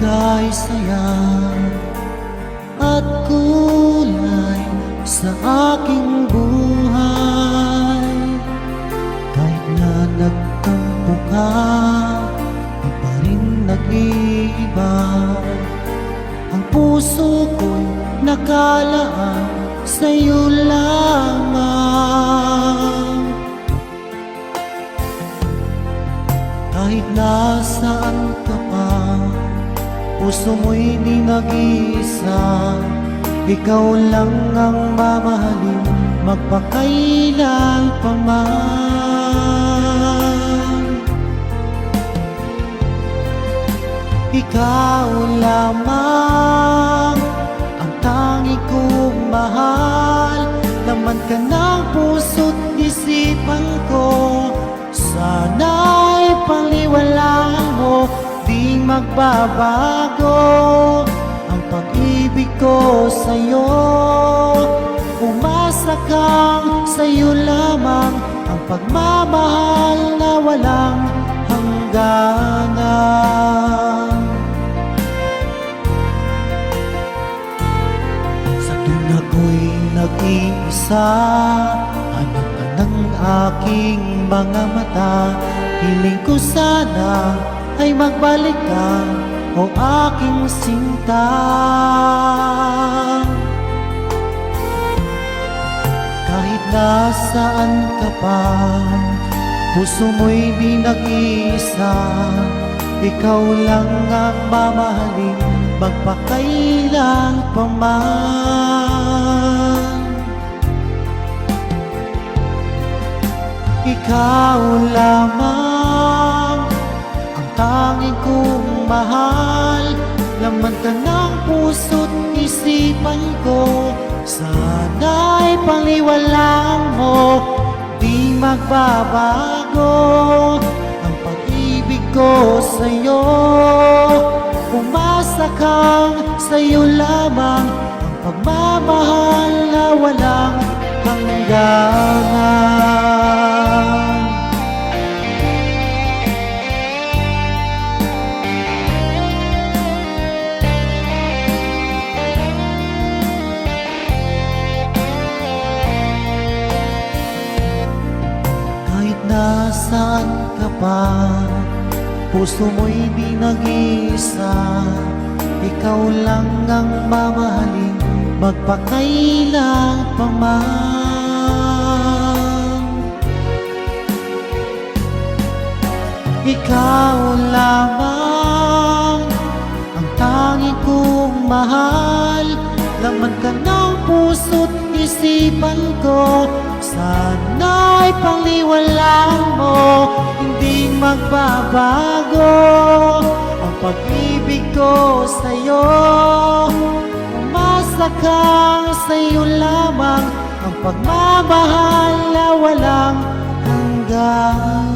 ika'y saya at kulay sa aking buhay. Kahit na nagtampo ka, di pa rin nag-iiba. Ang puso ko'y nakalaan sa'yo lamang. Kahit nasaan ka pa, puso mo'y di nag-iisa. Ikaw lang ang mamahalin, magpakailan pa man. Ikaw lamang ang tangi kong mahal. Laman ka ng puso't isipan ko, sana'y panghiwalaan mo, di magbabago ang pag-ibig ko sa'yo. Umasa kang sa'yo lamang ang pagmamahal na walang hangganan. Sa tuwing ako'y nag-iisa, hanap ka ng aking mga mata. Hiling ko sana ay magbalik ka, o aking sinta. Kahit nasaan ka pa, puso mo'y di nag-iisa. Ikaw lang ang mamahalin, magpakailan pa man. Ikaw lamang ang tanging kong mahal. Laman ka ng puso't isipan ko, sana'y panghiwalaan mo, di magbabago ang pag-ibig ko sa'yo. Umasa kang sa'yo lamang ang pagmamahal na walang hangganan. Nasaan ka pa, puso mo'y di nag-iisa. Ikaw lang ang mamahalin, magpakailan pa man. Ikaw lamang ang tanging kong mahal. Laman ka ng puso't isipan ko, sana'y panghiwalaan mo, hindi magbabago ang pag-ibig ko sa'yo. Umasa kang sa'yo lamang ang pagmamahal na walang hanggan.